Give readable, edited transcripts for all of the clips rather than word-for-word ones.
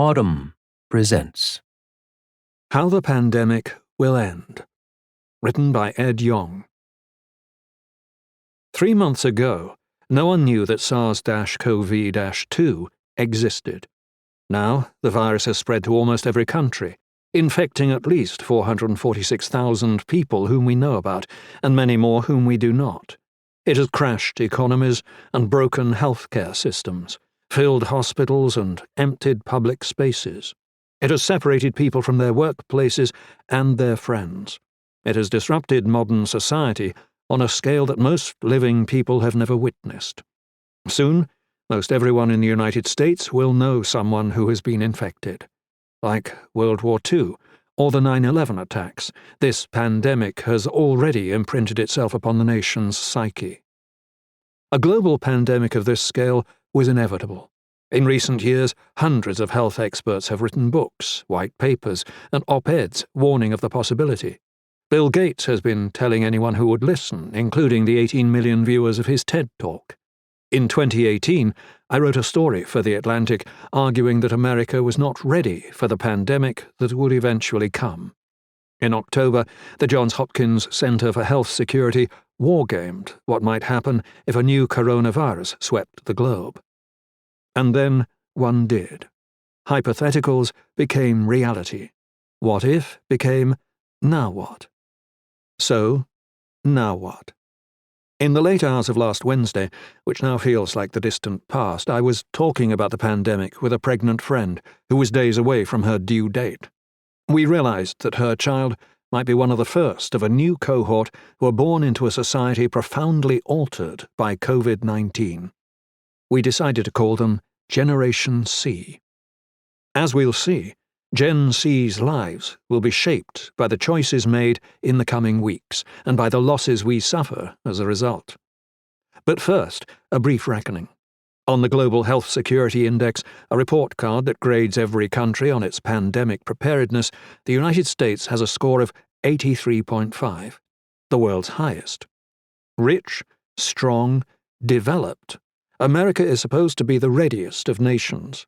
Autumn presents How the Pandemic Will End, written by Ed Yong. 3 months ago, no one knew that SARS-CoV-2 existed. Now, the virus has spread to almost every country, infecting at least 446,000 people whom we know about, and many more whom we do not. It has crashed economies and broken healthcare systems, filled hospitals and emptied public spaces. It has separated people from their workplaces and their friends. It has disrupted modern society on a scale that most living people have never witnessed. Soon, most everyone in the United States will know someone who has been infected. Like World War II or the 9/11 attacks, this pandemic has already imprinted itself upon the nation's psyche. A global pandemic of this scale was inevitable. In recent years, hundreds of health experts have written books, white papers, and op-eds warning of the possibility. Bill Gates has been telling anyone who would listen, including the 18 million viewers of his TED Talk. In 2018, I wrote a story for The Atlantic arguing that America was not ready for the pandemic that would eventually come. In October, the Johns Hopkins Center for Health Security wargamed what might happen if a new coronavirus swept the globe. And then one did. Hypotheticals became reality. What if became now what? So, now what? In the late hours of last Wednesday, which now feels like the distant past, I was talking about the pandemic with a pregnant friend who was days away from her due date. We realized that her child might be one of the first of a new cohort who are born into a society profoundly altered by COVID-19. We decided to call them Generation C. As we'll see, Gen C's lives will be shaped by the choices made in the coming weeks and by the losses we suffer as a result. But first, a brief reckoning. On the Global Health Security Index, a report card that grades every country on its pandemic preparedness, the United States has a score of 83.5, the world's highest. Rich, strong, developed, America is supposed to be the readiest of nations.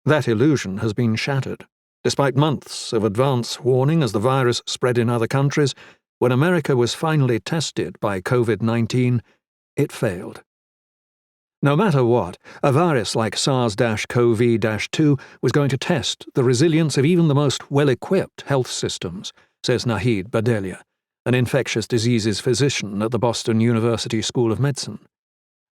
That illusion has been shattered. Despite months of advance warning as the virus spread in other countries, when America was finally tested by COVID-19, it failed. No matter what, a virus like SARS-CoV-2 was going to test the resilience of even the most well-equipped health systems, says Nahid Badelia, an infectious diseases physician at the Boston University School of Medicine.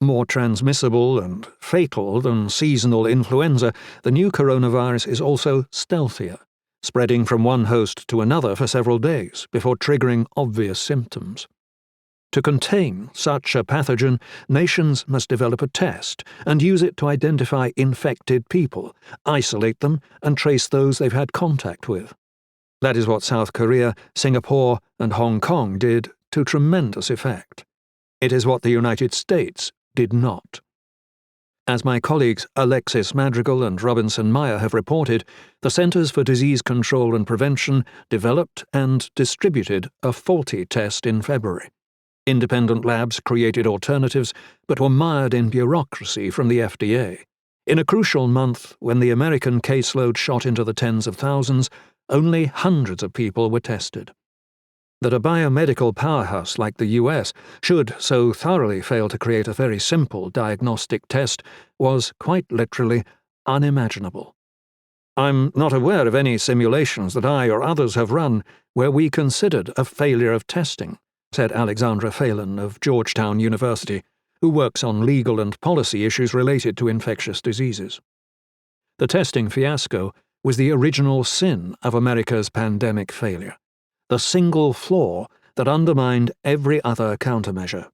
More transmissible and fatal than seasonal influenza, the new coronavirus is also stealthier, spreading from one host to another for several days before triggering obvious symptoms. To contain such a pathogen, nations must develop a test and use it to identify infected people, isolate them, and trace those they've had contact with. That is what South Korea, Singapore, and Hong Kong did to tremendous effect. It is what the United States did not. As my colleagues Alexis Madrigal and Robinson Meyer have reported, the Centers for Disease Control and Prevention developed and distributed a faulty test in February. Independent labs created alternatives, but were mired in bureaucracy from the FDA. In a crucial month, when the American caseload shot into the tens of thousands, only hundreds of people were tested. That a biomedical powerhouse like the US should so thoroughly fail to create a very simple diagnostic test was, quite literally, unimaginable. I'm not aware of any simulations that I or others have run where we considered a failure of testing, said Alexandra Phelan of Georgetown University, who works on legal and policy issues related to infectious diseases. The testing fiasco was the original sin of America's pandemic failure, the single flaw that undermined every other countermeasure.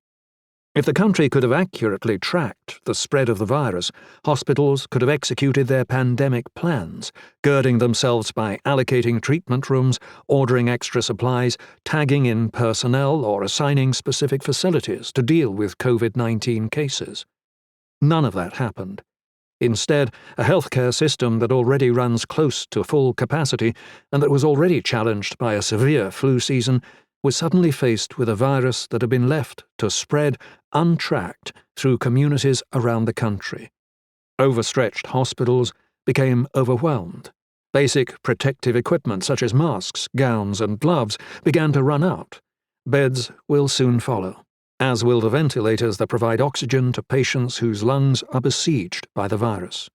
If the country could have accurately tracked the spread of the virus, hospitals could have executed their pandemic plans, girding themselves by allocating treatment rooms, ordering extra supplies, tagging in personnel, or assigning specific facilities to deal with COVID-19 cases. None of that happened. Instead, a healthcare system that already runs close to full capacity and that was already challenged by a severe flu season was suddenly faced with a virus that had been left to spread untracked through communities around the country. Overstretched hospitals, became overwhelmed. Basic protective equipment such as masks, gowns, and gloves began to run out. Beds will soon follow, as will the ventilators that provide oxygen to patients whose lungs are besieged by the virus.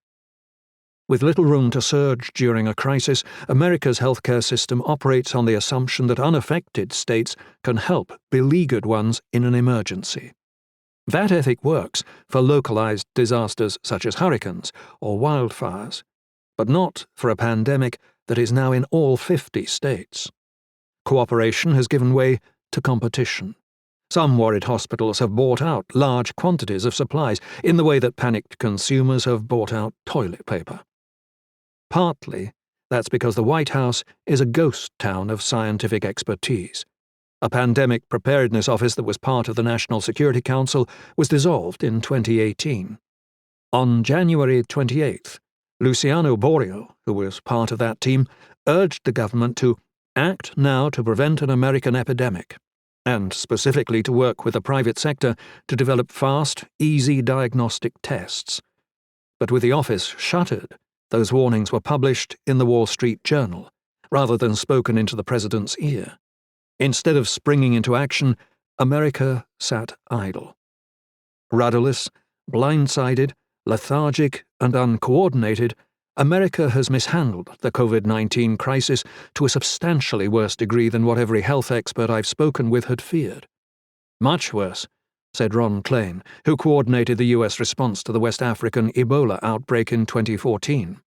With little room to surge during a crisis, America's healthcare system operates on the assumption that unaffected states can help beleaguered ones in an emergency. That ethic works for localized disasters such as hurricanes or wildfires, but not for a pandemic that is now in all 50 states. Cooperation has given way to competition. Some worried hospitals have bought out large quantities of supplies in the way that panicked consumers have bought out toilet paper. Partly, that's because the White House is a ghost town of scientific expertise. A pandemic preparedness office that was part of the National Security Council was dissolved in 2018. On January 28th, Luciano Borio, who was part of that team, urged the government to act now to prevent an American epidemic, and specifically to work with the private sector to develop fast, easy diagnostic tests. But with the office shuttered, those warnings were published in the Wall Street Journal, rather than spoken into the president's ear. Instead of springing into action, America sat idle. Rudderless, blindsided, lethargic, and uncoordinated, America has mishandled the COVID-19 crisis to a substantially worse degree than what every health expert I've spoken with had feared. Much worse, said Ron Klain, who coordinated the US response to the West African Ebola outbreak in 2014.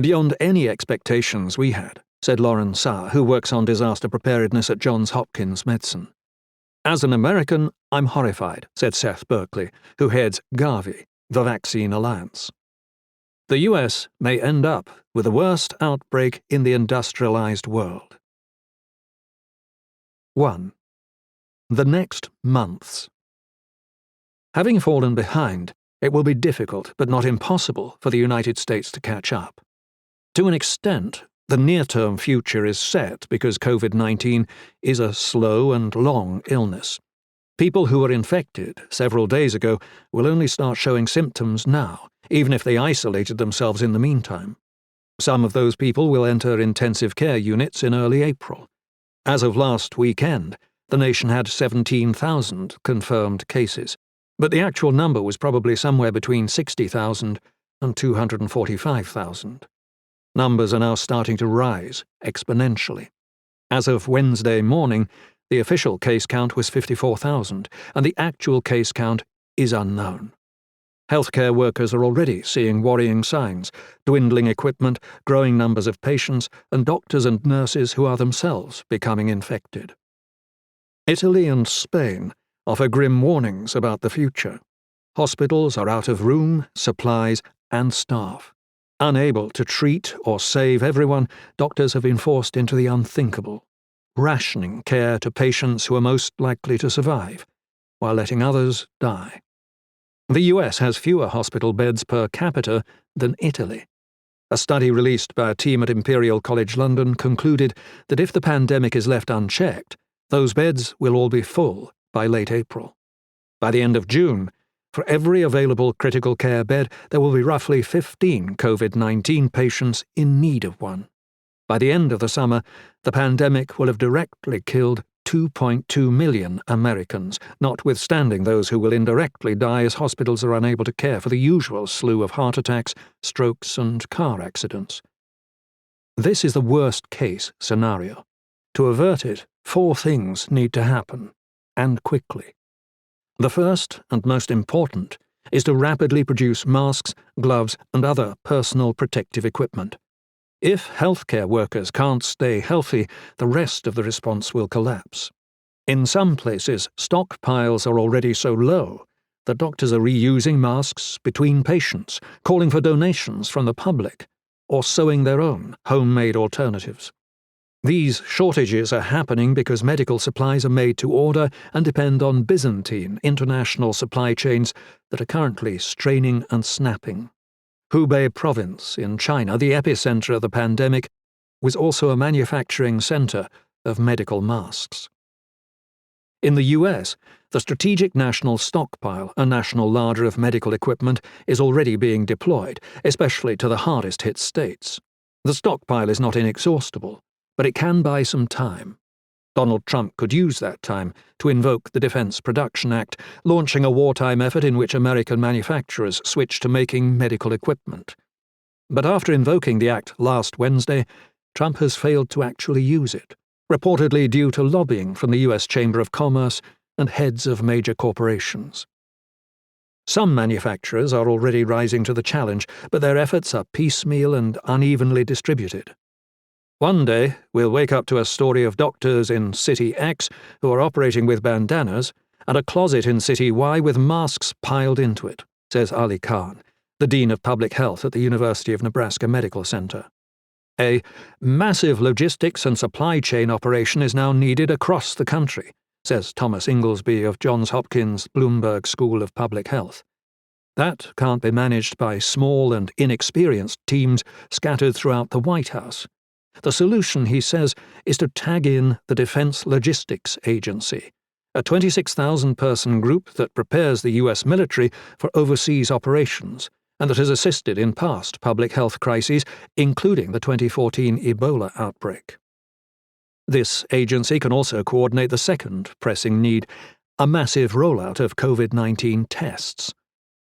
Beyond any expectations we had, said Lauren Saar, who works on disaster preparedness at Johns Hopkins Medicine. As an American, I'm horrified, said Seth Berkley, who heads Gavi, the Vaccine Alliance. The US may end up with the worst outbreak in the industrialized world. 1. The next months. Having fallen behind, it will be difficult but not impossible for the United States to catch up. To an extent, the near-term future is set because COVID-19 is a slow and long illness. People who were infected several days ago will only start showing symptoms now, even if they isolated themselves in the meantime. Some of those people will enter intensive care units in early April. As of last weekend, the nation had 17,000 confirmed cases, but the actual number was probably somewhere between 60,000 and 245,000. Numbers are now starting to rise exponentially. As of Wednesday morning, the official case count was 54,000, and the actual case count is unknown. Healthcare workers are already seeing worrying signs: dwindling equipment, growing numbers of patients, and doctors and nurses who are themselves becoming infected. Italy and Spain offer grim warnings about the future. Hospitals are out of room, supplies, and staff. Unable to treat or save everyone, doctors have been forced into the unthinkable, rationing care to patients who are most likely to survive, while letting others die. The US has fewer hospital beds per capita than Italy. A study released by a team at Imperial College London concluded that if the pandemic is left unchecked, those beds will all be full by late April. By the end of June, for every available critical care bed, there will be roughly 15 COVID-19 patients in need of one. By the end of the summer, the pandemic will have directly killed 2.2 million Americans, notwithstanding those who will indirectly die as hospitals are unable to care for the usual slew of heart attacks, strokes, and car accidents. This is the worst-case scenario. To avert it, 4 things need to happen, and quickly. The first, and most important, is to rapidly produce masks, gloves, and other personal protective equipment. If healthcare workers can't stay healthy, the rest of the response will collapse. In some places, stockpiles are already so low that doctors are reusing masks between patients, calling for donations from the public, or sewing their own homemade alternatives. These shortages are happening because medical supplies are made to order and depend on Byzantine international supply chains that are currently straining and snapping. Hubei province in China, the epicenter of the pandemic, was also a manufacturing center of medical masks. In the US, the Strategic National Stockpile, a national larder of medical equipment, is already being deployed, especially to the hardest-hit states. The stockpile is not inexhaustible, but it can buy some time. Donald Trump could use that time to invoke the Defense Production Act, launching a wartime effort in which American manufacturers switch to making medical equipment. But after invoking the act last Wednesday, Trump has failed to actually use it, reportedly due to lobbying from the US Chamber of Commerce and heads of major corporations. Some manufacturers are already rising to the challenge, but their efforts are piecemeal and unevenly distributed. One day, we'll wake up to a story of doctors in City X who are operating with bandanas and a closet in City Y with masks piled into it, says Ali Khan, the Dean of Public Health at the University of Nebraska Medical Center. A massive logistics and supply chain operation is now needed across the country, says Thomas Inglesby of Johns Hopkins Bloomberg School of Public Health. That can't be managed by small and inexperienced teams scattered throughout the White House. The solution, he says, is to tag in the Defense Logistics Agency, a 26,000-person group that prepares the U.S. military for overseas operations and that has assisted in past public health crises, including the 2014 Ebola outbreak. This agency can also coordinate the second pressing need, a massive rollout of COVID-19 tests.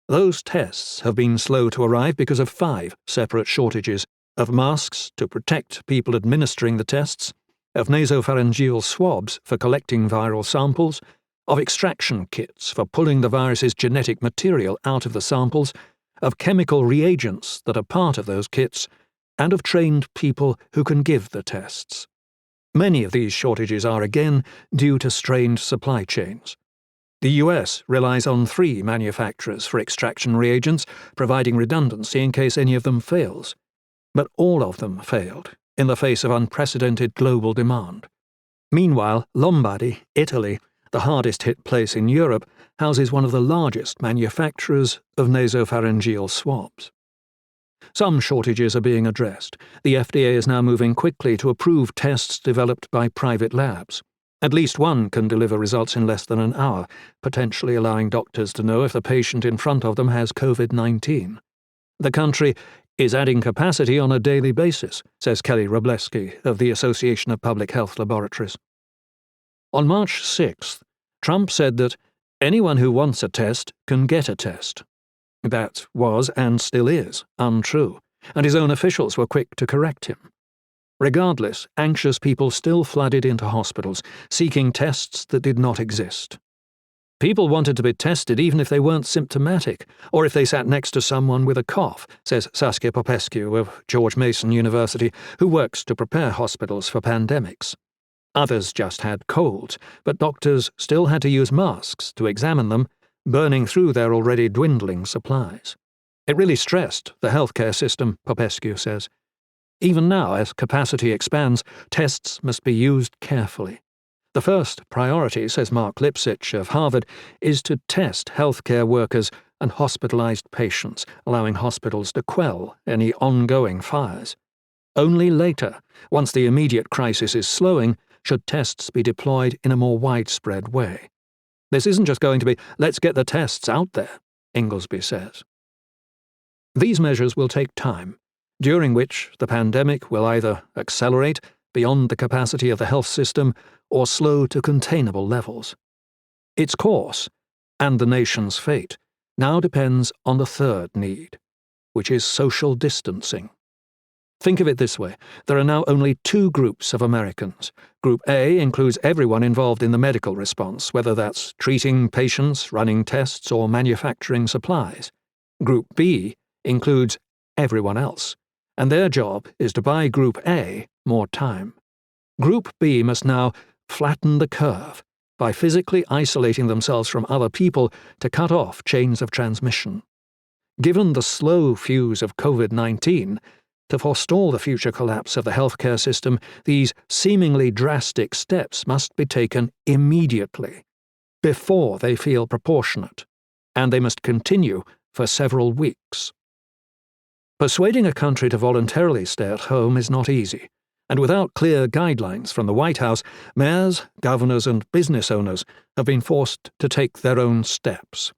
Those tests have been slow to arrive because of 5 separate shortages: of masks to protect people administering the tests, of nasopharyngeal swabs for collecting viral samples, of extraction kits for pulling the virus's genetic material out of the samples, of chemical reagents that are part of those kits, and of trained people who can give the tests. Many of these shortages are again due to strained supply chains. The US relies on 3 manufacturers for extraction reagents, providing redundancy in case any of them fails. But all of them failed in the face of unprecedented global demand. Meanwhile, Lombardy, Italy, the hardest-hit place in Europe, houses one of the largest manufacturers of nasopharyngeal swabs. Some shortages are being addressed. The FDA is now moving quickly to approve tests developed by private labs. At least one can deliver results in less than an hour, potentially allowing doctors to know if the patient in front of them has COVID-19. The country is adding capacity on a daily basis, says Kelly Robleski of the Association of Public Health Laboratories. On March 6th, Trump said that anyone who wants a test can get a test. That was, and still is, untrue, and his own officials were quick to correct him. Regardless, anxious people still flooded into hospitals, seeking tests that did not exist. People wanted to be tested even if they weren't symptomatic, or if they sat next to someone with a cough, says Saskia Popescu of George Mason University, who works to prepare hospitals for pandemics. Others just had colds, but doctors still had to use masks to examine them, burning through their already dwindling supplies. It really stressed the healthcare system, Popescu says. Even now, as capacity expands, tests must be used carefully. The first priority, says Mark Lipsitch of Harvard, is to test healthcare workers and hospitalized patients, allowing hospitals to quell any ongoing fires. Only later, once the immediate crisis is slowing, should tests be deployed in a more widespread way. This isn't just going to be, let's get the tests out there, Inglesby says. These measures will take time, during which the pandemic will either accelerate beyond the capacity of the health system or slow to containable levels. Its course, and the nation's fate, now depends on the third need, which is social distancing. Think of it this way. There are now only 2 groups of Americans. Group A includes everyone involved in the medical response, whether that's treating patients, running tests, or manufacturing supplies. Group B includes everyone else, and their job is to buy Group A more time. Group B must now flatten the curve by physically isolating themselves from other people to cut off chains of transmission. Given the slow fuse of COVID-19, to forestall the future collapse of the healthcare system, these seemingly drastic steps must be taken immediately, before they feel proportionate, and they must continue for several weeks. Persuading a country to voluntarily stay at home is not easy. And without clear guidelines from the White House, mayors, governors, and business owners have been forced to take their own steps.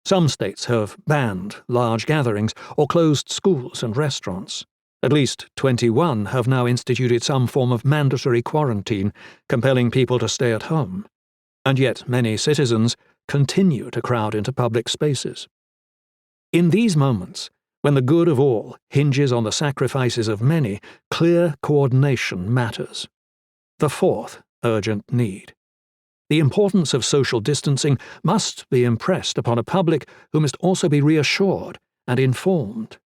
Some states have banned large gatherings or closed schools and restaurants. At least 21 have now instituted some form of mandatory quarantine, compelling people to stay at home. And yet many citizens continue to crowd into public spaces. In these moments, when the good of all hinges on the sacrifices of many, clear coordination matters. The fourth urgent need. The importance of social distancing must be impressed upon a public who must also be reassured and informed.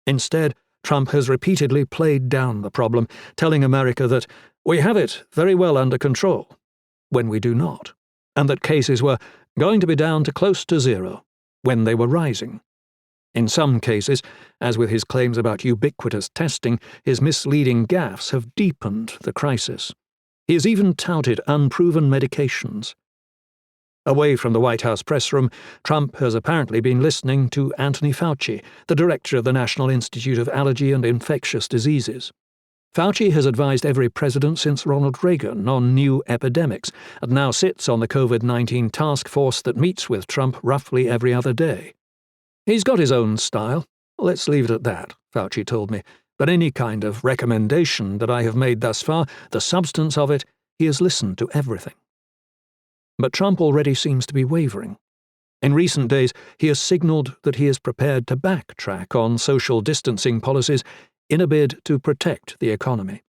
Instead, Trump has repeatedly played down the problem, telling America that we have it very well under control, when we do not, and that cases were going to be down to close to zero, when they were rising. In some cases, as with his claims about ubiquitous testing, his misleading gaffes have deepened the crisis. He has even touted unproven medications. Away from the White House press room, Trump has apparently been listening to Anthony Fauci, the director of the National Institute of Allergy and Infectious Diseases. Fauci has advised every president since Ronald Reagan on new epidemics, and now sits on the COVID-19 task force that meets with Trump roughly every other day. He's got his own style. Let's leave it at that, Fauci told me. But any kind of recommendation that I have made thus far, the substance of it, he has listened to everything. But Trump already seems to be wavering. In recent days, he has signalled that he is prepared to backtrack on social distancing policies in a bid to protect the economy.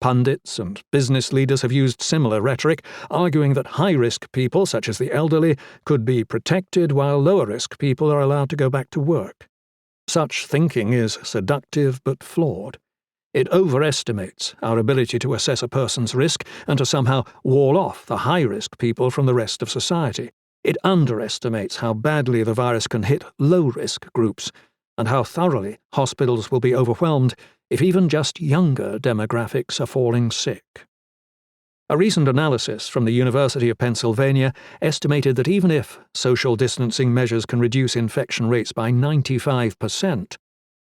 Pundits and business leaders have used similar rhetoric, arguing that high-risk people, such as the elderly, could be protected while lower-risk people are allowed to go back to work. Such thinking is seductive but flawed. It overestimates our ability to assess a person's risk and to somehow wall off the high-risk people from the rest of society. It underestimates how badly the virus can hit low-risk groups, and how thoroughly hospitals will be overwhelmed if even just younger demographics are falling sick. A recent analysis from the University of Pennsylvania estimated that even if social distancing measures can reduce infection rates by 95%,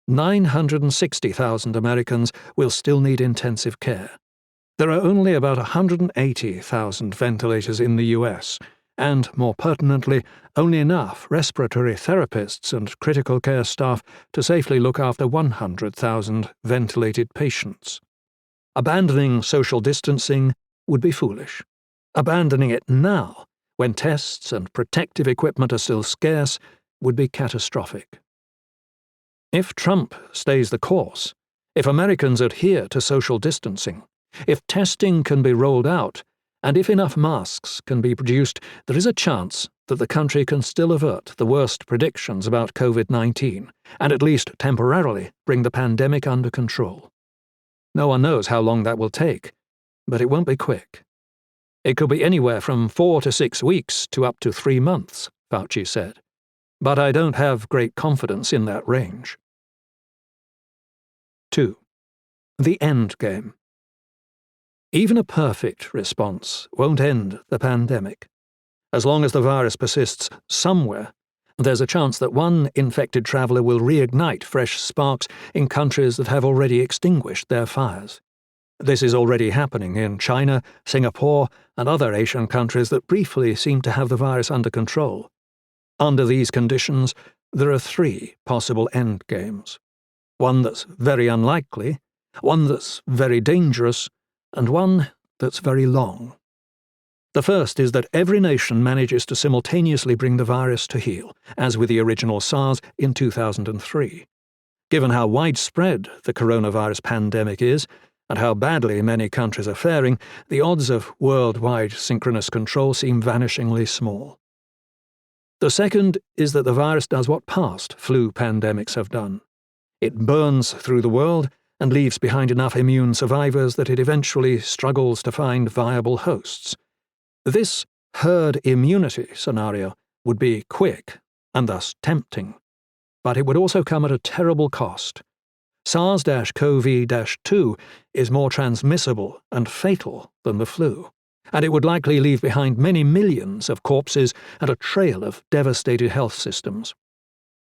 960,000 Americans will still need intensive care. There are only about 180,000 ventilators in the US, and, more pertinently, only enough respiratory therapists and critical care staff to safely look after 100,000 ventilated patients. Abandoning social distancing would be foolish. Abandoning it now, when tests and protective equipment are still scarce, would be catastrophic. If Trump stays the course, if Americans adhere to social distancing, if testing can be rolled out, and if enough masks can be produced, there is a chance that the country can still avert the worst predictions about COVID-19, and at least temporarily bring the pandemic under control. No one knows how long that will take, but it won't be quick. It could be anywhere from 4 to 6 weeks to up to 3 months, Fauci said. But I don't have great confidence in that range. 2. The end game. Even a perfect response won't end the pandemic. As long as the virus persists somewhere, there's a chance that one infected traveller will reignite fresh sparks in countries that have already extinguished their fires. This is already happening in China, Singapore, and other Asian countries that briefly seem to have the virus under control. Under these conditions, there are 3 possible endgames. One that's very unlikely, one that's very dangerous, and one that's very long. The first is that every nation manages to simultaneously bring the virus to heel, as with the original SARS in 2003. Given how widespread the coronavirus pandemic is, and how badly many countries are faring, the odds of worldwide synchronous control seem vanishingly small. The second is that the virus does what past flu pandemics have done. It burns through the world and leaves behind enough immune survivors that it eventually struggles to find viable hosts. This herd immunity scenario would be quick and thus tempting, but it would also come at a terrible cost. SARS-CoV-2 is more transmissible and fatal than the flu, and it would likely leave behind many millions of corpses and a trail of devastated health systems.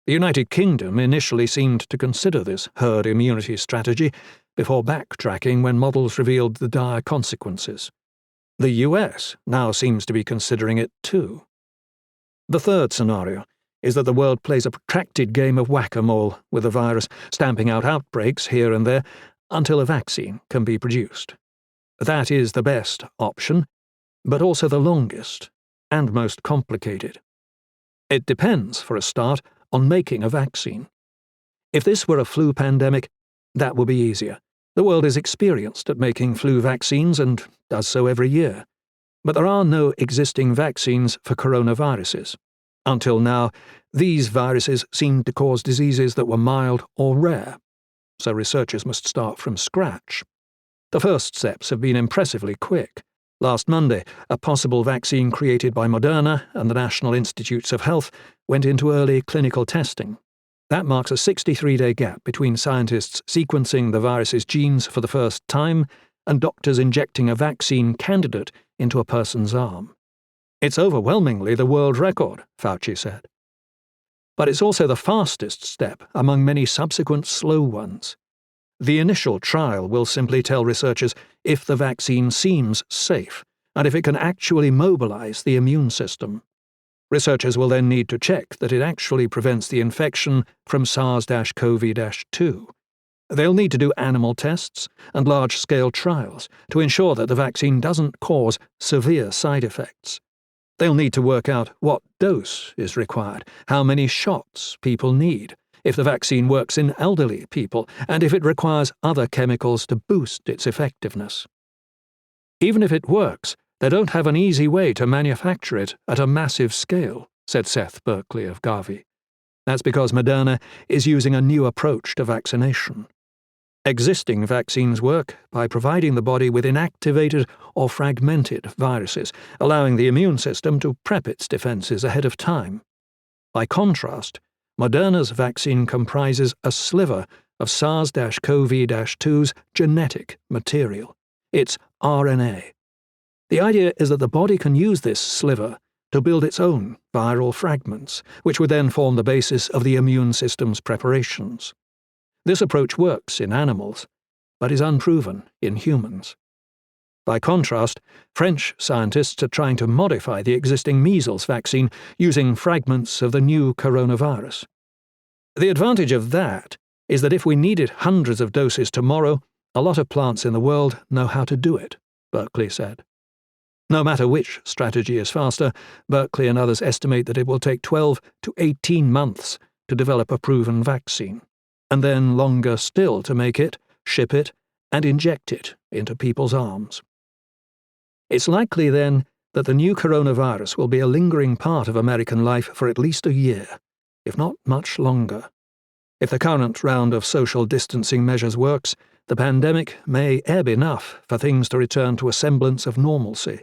The United Kingdom initially seemed to consider this herd immunity strategy before backtracking when models revealed the dire consequences. The US now seems to be considering it too. The third scenario is that the world plays a protracted game of whack-a-mole with the virus, stamping out outbreaks here and there until a vaccine can be produced. That is the best option, but also the longest and most complicated. It depends, for a start, on making a vaccine. If this were a flu pandemic, that would be easier. The world is experienced at making flu vaccines and does so every year. But there are no existing vaccines for coronaviruses. Until now, these viruses seemed to cause diseases that were mild or rare, so researchers must start from scratch. The first steps have been impressively quick. Last Monday, a possible vaccine created by Moderna and the National Institutes of Health went into early clinical testing. That marks a 63-day gap between scientists sequencing the virus's genes for the first time and doctors injecting a vaccine candidate into a person's arm. It's overwhelmingly the world record, Fauci said. But it's also the fastest step among many subsequent slow ones. The initial trial will simply tell researchers if the vaccine seems safe and if it can actually mobilize the immune system. Researchers will then need to check that it actually prevents the infection from SARS-CoV-2. They'll need to do animal tests and large-scale trials to ensure that the vaccine doesn't cause severe side effects. They'll need to work out what dose is required, how many shots people need, if the vaccine works in elderly people, and if it requires other chemicals to boost its effectiveness. Even if it works, they don't have an easy way to manufacture it at a massive scale, said Seth Berkley of Gavi. That's because Moderna is using a new approach to vaccination. Existing vaccines work by providing the body with inactivated or fragmented viruses, allowing the immune system to prep its defenses ahead of time. By contrast, Moderna's vaccine comprises a sliver of SARS-CoV-2's genetic material. It's RNA. The idea is that the body can use this sliver to build its own viral fragments, which would then form the basis of the immune system's preparations. This approach works in animals, but is unproven in humans. By contrast, French scientists are trying to modify the existing measles vaccine using fragments of the new coronavirus. The advantage of that is that if we needed hundreds of doses tomorrow, a lot of plants in the world know how to do it, Berkley said. No matter which strategy is faster, Berkley and others estimate that it will take 12 to 18 months to develop a proven vaccine, and then longer still to make it, ship it, and inject it into people's arms. It's likely, then, that the new coronavirus will be a lingering part of American life for at least a year, if not much longer. If the current round of social distancing measures works, the pandemic may ebb enough for things to return to a semblance of normalcy.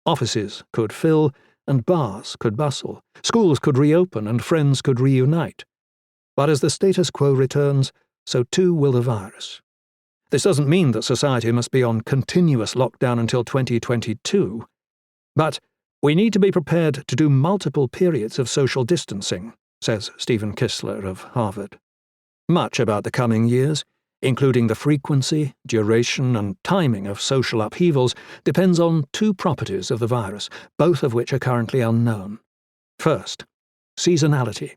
Offices could fill, and bars could bustle. Schools could reopen, and friends could reunite. But as the status quo returns, so too will the virus. This doesn't mean that society must be on continuous lockdown until 2022. But we need to be prepared to do multiple periods of social distancing, says Stephen Kissler of Harvard. Much about the coming years, including the frequency, duration, and timing of social upheavals, depends on two properties of the virus, both of which are currently unknown. First, seasonality.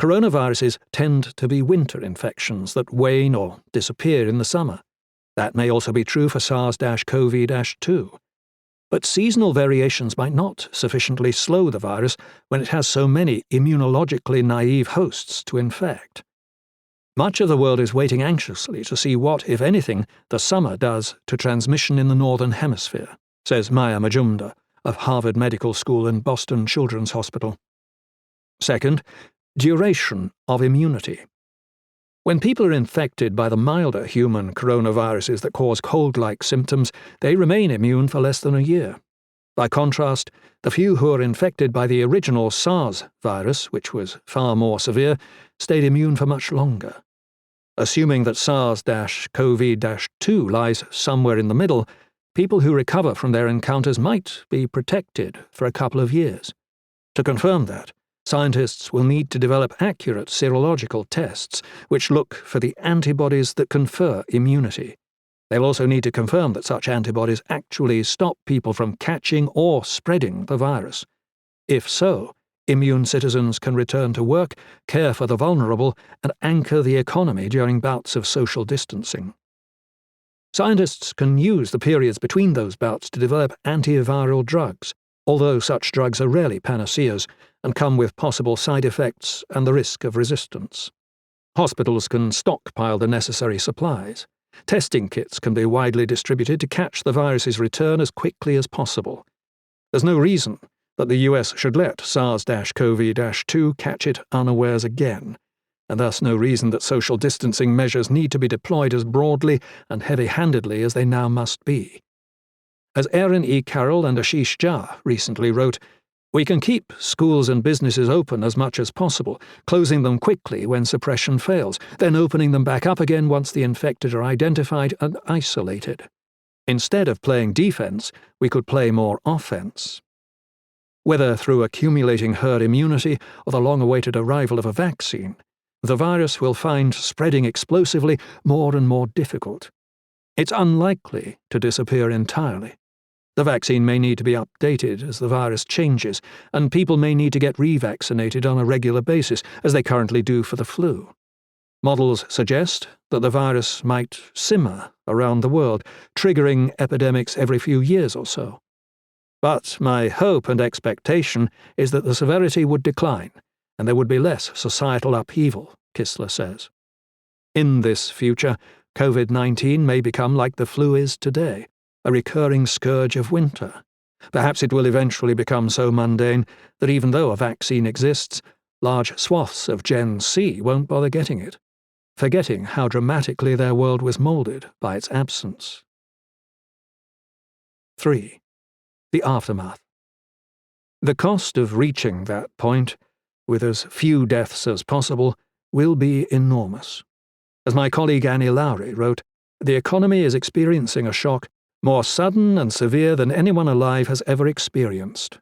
Coronaviruses tend to be winter infections that wane or disappear in the summer. That may also be true for SARS-CoV-2. But seasonal variations might not sufficiently slow the virus when it has so many immunologically naive hosts to infect. Much of the world is waiting anxiously to see what, if anything, the summer does to transmission in the Northern Hemisphere, says Maya Majumdar of Harvard Medical School and Boston Children's Hospital. Second, duration of immunity. When people are infected by the milder human coronaviruses that cause cold-like symptoms, they remain immune for less than a year. By contrast, the few who are infected by the original SARS virus, which was far more severe, stayed immune for much longer. Assuming that SARS-CoV-2 lies somewhere in the middle, people who recover from their encounters might be protected for a couple of years. To confirm that, Scientists will need to develop accurate serological tests which look for the antibodies that confer immunity. They'll also need to confirm that such antibodies actually stop people from catching or spreading the virus. If so, immune citizens can return to work, care for the vulnerable, and anchor the economy during bouts of social distancing. Scientists can use the periods between those bouts to develop antiviral drugs, although such drugs are rarely panaceas and come with possible side effects and the risk of resistance. Hospitals can stockpile the necessary supplies. Testing kits can be widely distributed to catch the virus's return as quickly as possible. There's no reason that the US should let SARS-CoV-2 catch it unawares again, and thus no reason that social distancing measures need to be deployed as broadly and heavy-handedly as they now must be. As Erin E. Carroll and Ashish Jha recently wrote, "We can keep schools and businesses open as much as possible, closing them quickly when suppression fails, then opening them back up again once the infected are identified and isolated. Instead of playing defense, we could play more offense." Whether through accumulating herd immunity or the long-awaited arrival of a vaccine, the virus will find spreading explosively more and more difficult. It's unlikely to disappear entirely. The vaccine may need to be updated as the virus changes, and people may need to get revaccinated on a regular basis, as they currently do for the flu. Models suggest that the virus might simmer around the world, triggering epidemics every few years or so. But my hope and expectation is that the severity would decline, and there would be less societal upheaval, Kistler says. In this future, COVID-19 may become like the flu is today, a recurring scourge of winter. Perhaps it will eventually become so mundane that even though a vaccine exists, large swaths of Gen C won't bother getting it, forgetting how dramatically their world was moulded by its absence. 3. The aftermath. The cost of reaching that point, with as few deaths as possible, will be enormous. As my colleague Annie Lowry wrote, the economy is experiencing a shock more sudden and severe than anyone alive has ever experienced.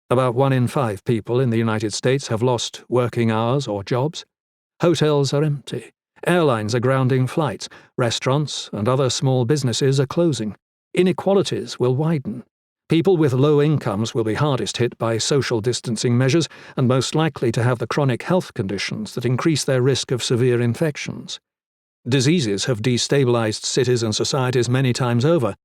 About 1 in 5 people in the United States have lost working hours or jobs. Hotels are empty. Airlines are grounding flights. Restaurants and other small businesses are closing. Inequalities will widen. People with low incomes will be hardest hit by social distancing measures and most likely to have the chronic health conditions that increase their risk of severe infections. Diseases have destabilized cities and societies many times over,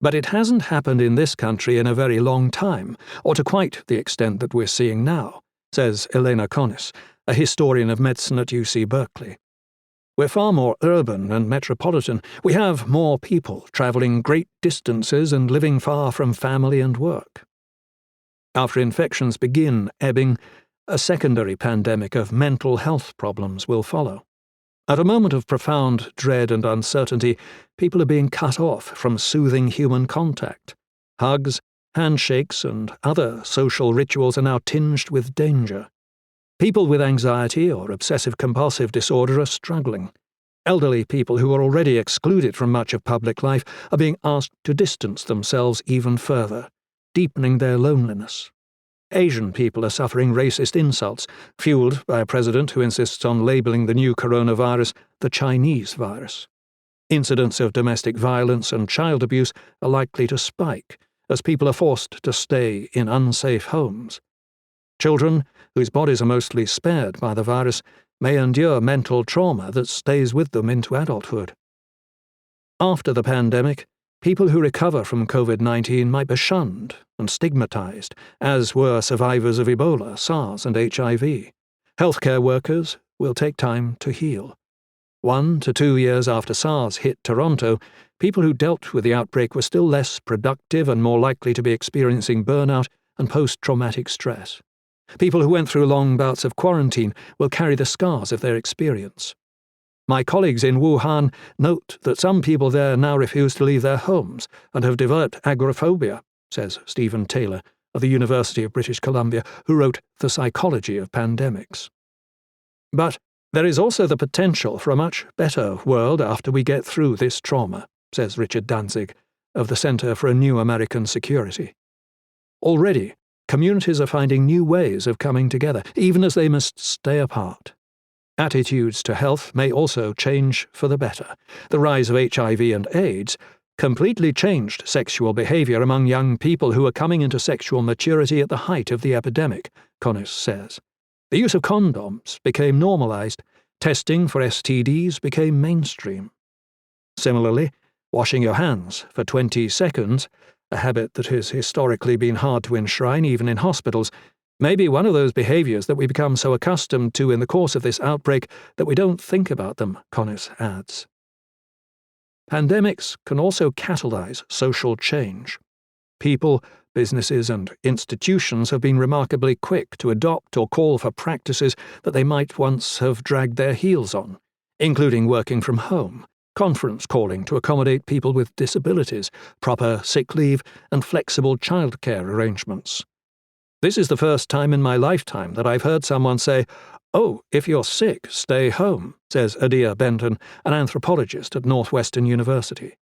but it hasn't happened in this country in a very long time, or to quite the extent that we're seeing now, says Elena Conis, a historian of medicine at UC Berkeley. We're far more urban and metropolitan. We have more people travelling great distances and living far from family and work. After infections begin ebbing, a secondary pandemic of mental health problems will follow. At a moment of profound dread and uncertainty, people are being cut off from soothing human contact. Hugs, handshakes, and other social rituals are now tinged with danger. People with anxiety or obsessive-compulsive disorder are struggling. Elderly people who are already excluded from much of public life are being asked to distance themselves even further, deepening their loneliness. Asian people are suffering racist insults, fueled by a president who insists on labeling the new coronavirus the Chinese virus. Incidents of domestic violence and child abuse are likely to spike, as people are forced to stay in unsafe homes. Children, whose bodies are mostly spared by the virus, may endure mental trauma that stays with them into adulthood. After the pandemic, people who recover from COVID-19 might be shunned and stigmatized, as were survivors of Ebola, SARS, and HIV. Healthcare workers will take time to heal. 1 to 2 years after SARS hit Toronto, people who dealt with the outbreak were still less productive and more likely to be experiencing burnout and post-traumatic stress. People who went through long bouts of quarantine will carry the scars of their experience. My colleagues in Wuhan note that some people there now refuse to leave their homes and have developed agoraphobia, says Stephen Taylor of the University of British Columbia, who wrote The Psychology of Pandemics. But there is also the potential for a much better world after we get through this trauma, says Richard Danzig of the Center for a New American Security. Already, communities are finding new ways of coming together, even as they must stay apart. Attitudes to health may also change for the better. The rise of HIV and AIDS completely changed sexual behavior among young people who are coming into sexual maturity at the height of the epidemic, Connors says. The use of condoms became normalized. Testing for STDs became mainstream. Similarly, washing your hands for 20 seconds, a habit that has historically been hard to enshrine even in hospitals, may be one of those behaviors that we become so accustomed to in the course of this outbreak that we don't think about them, Connors adds. Pandemics can also catalyze social change. People, businesses, and institutions have been remarkably quick to adopt or call for practices that they might once have dragged their heels on, including working from home, conference calling to accommodate people with disabilities, proper sick leave, and flexible childcare arrangements. This is the first time in my lifetime that I've heard someone say, "Oh, if you're sick, stay home," says Adia Benton, an anthropologist at Northwestern University.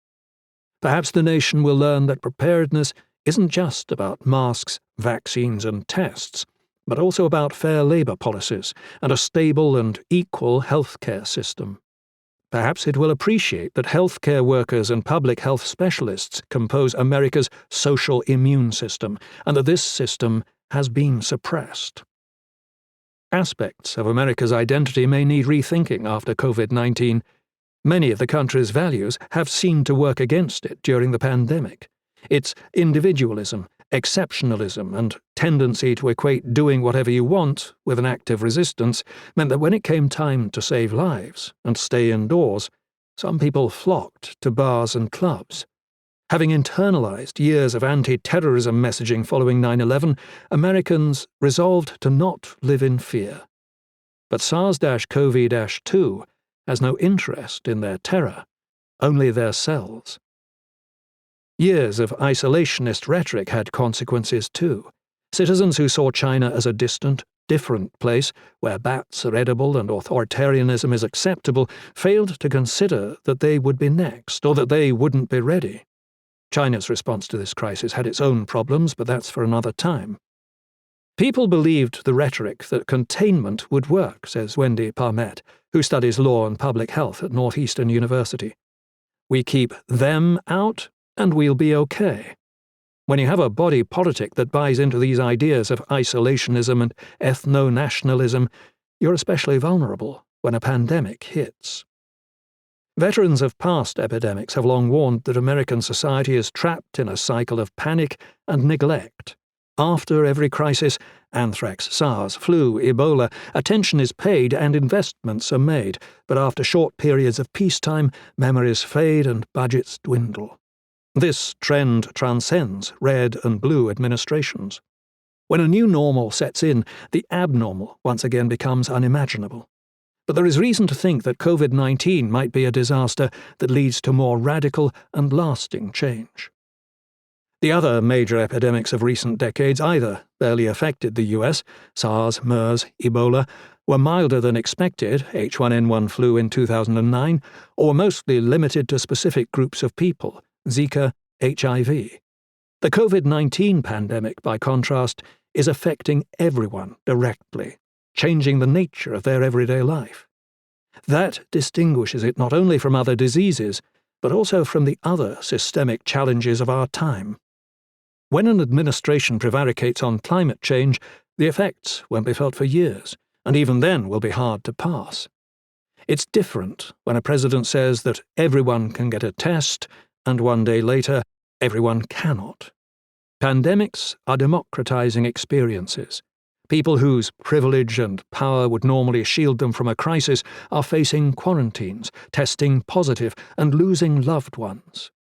Perhaps the nation will learn that preparedness isn't just about masks, vaccines, and tests, but also about fair labour policies and a stable and equal healthcare system. Perhaps it will appreciate that healthcare workers and public health specialists compose America's social immune system, and that this system has been suppressed. Aspects of America's identity may need rethinking after COVID-19. Many of the country's values have seemed to work against it during the pandemic. Its individualism, exceptionalism, and tendency to equate doing whatever you want with an act of resistance meant that when it came time to save lives and stay indoors, some people flocked to bars and clubs. Having internalized years of anti-terrorism messaging following 9/11, Americans resolved to not live in fear. But SARS-CoV-2 has no interest in their terror, only their cells. Years of isolationist rhetoric had consequences too. Citizens who saw China as a distant, different place, where bats are edible and authoritarianism is acceptable, failed to consider that they would be next, or that they wouldn't be ready. China's response to this crisis had its own problems, but that's for another time. People believed the rhetoric that containment would work, says Wendy Parmet, who studies law and public health at Northeastern University. We keep them out, and we'll be okay. When you have a body politic that buys into these ideas of isolationism and ethno-nationalism, you're especially vulnerable when a pandemic hits. Veterans of past epidemics have long warned that American society is trapped in a cycle of panic and neglect. After every crisis, anthrax, SARS, flu, Ebola, attention is paid and investments are made, but after short periods of peacetime, memories fade and budgets dwindle. This trend transcends red and blue administrations. When a new normal sets in, the abnormal once again becomes unimaginable. But there is reason to think that COVID-19 might be a disaster that leads to more radical and lasting change. The other major epidemics of recent decades either barely affected the US, SARS, MERS, Ebola, were milder than expected, H1N1 flu in 2009, or were mostly limited to specific groups of people, Zika, HIV. The COVID-19 pandemic, by contrast, is affecting everyone directly, changing the nature of their everyday life. That distinguishes it not only from other diseases, but also from the other systemic challenges of our time. When an administration prevaricates on climate change, the effects won't be felt for years, and even then will be hard to pass. It's different when a president says that everyone can get a test, and one day later, everyone cannot. Pandemics are democratizing experiences. People whose privilege and power would normally shield them from a crisis are facing quarantines, testing positive, and losing loved ones.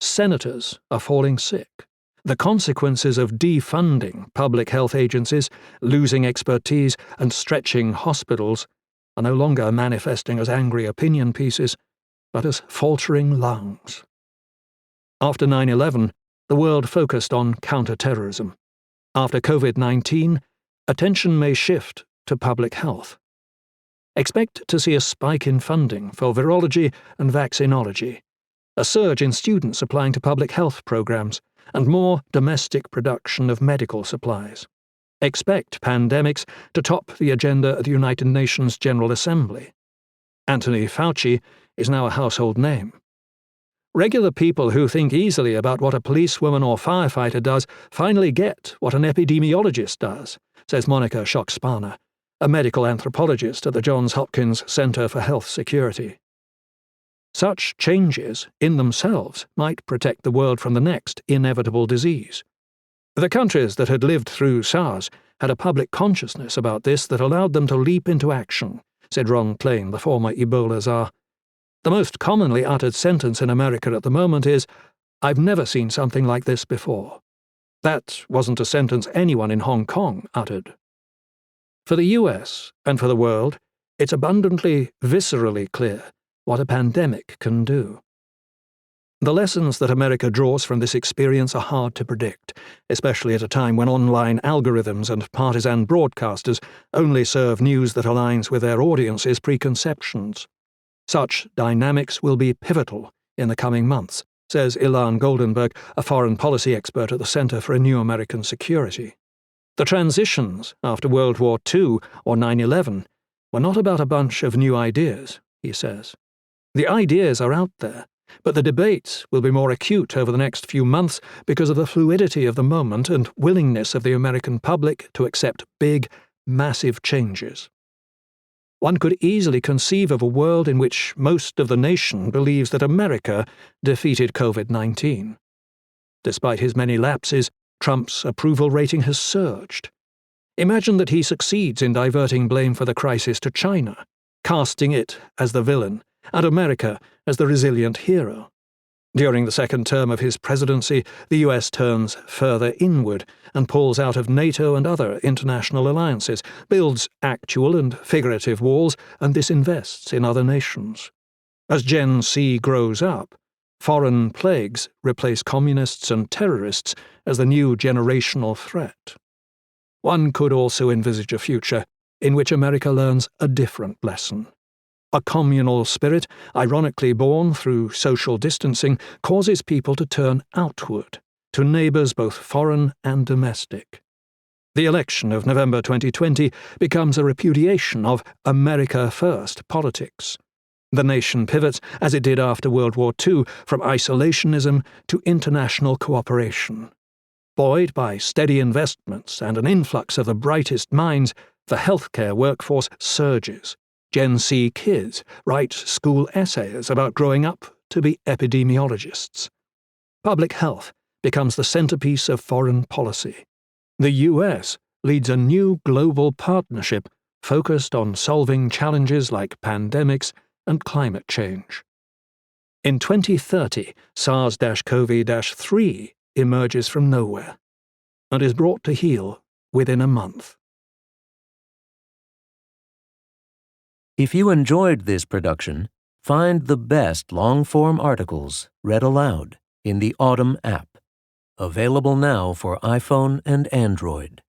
Senators are falling sick. The consequences of defunding public health agencies, losing expertise, and stretching hospitals are no longer manifesting as angry opinion pieces, but as faltering lungs. After 9/11, the world focused on counter-terrorism. After COVID-19, attention may shift to public health. Expect to see a spike in funding for virology and vaccinology, a surge in students applying to public health programs, and more domestic production of medical supplies. Expect pandemics to top the agenda at the United Nations General Assembly. Anthony Fauci is now a household name. Regular people who think easily about what a policewoman or firefighter does finally get what an epidemiologist does, says Monica Schock-Spanner, a medical anthropologist at the Johns Hopkins Center for Health Security. Such changes, in themselves, might protect the world from the next inevitable disease. The countries that had lived through SARS had a public consciousness about this that allowed them to leap into action, said Ron Klain, the former Ebola czar. The most commonly uttered sentence in America at the moment is, "I've never seen something like this before." That wasn't a sentence anyone in Hong Kong uttered. For the US, and for the world, it's abundantly, viscerally clear what a pandemic can do. The lessons that America draws from this experience are hard to predict, especially at a time when online algorithms and partisan broadcasters only serve news that aligns with their audience's preconceptions. Such dynamics will be pivotal in the coming months, says Ilan Goldenberg, a foreign policy expert at the Center for a New American Security. The transitions after World War II or 9/11 were not about a bunch of new ideas, he says. The ideas are out there, but the debates will be more acute over the next few months because of the fluidity of the moment and willingness of the American public to accept big, massive changes. One could easily conceive of a world in which most of the nation believes that America defeated COVID-19. Despite his many lapses, Trump's approval rating has surged. Imagine that he succeeds in diverting blame for the crisis to China, casting it as the villain, and America as the resilient hero. During the second term of his presidency, the US turns further inward and pulls out of NATO and other international alliances, builds actual and figurative walls, and disinvests in other nations. As Gen Z grows up, foreign plagues replace communists and terrorists as the new generational threat. One could also envisage a future in which America learns a different lesson. A communal spirit, ironically born through social distancing, causes people to turn outward, to neighbours both foreign and domestic. The election of November 2020 becomes a repudiation of America First politics. The nation pivots, as it did after World War II, from isolationism to international cooperation. Buoyed by steady investments and an influx of the brightest minds, the healthcare workforce surges. Gen Z kids write school essays about growing up to be epidemiologists. Public health becomes the centerpiece of foreign policy. The US leads a new global partnership focused on solving challenges like pandemics and climate change. In 2030, SARS-CoV-3 emerges from nowhere and is brought to heel within a month. If you enjoyed this production, find the best long-form articles read aloud in the Autumn app, available now for iPhone and Android.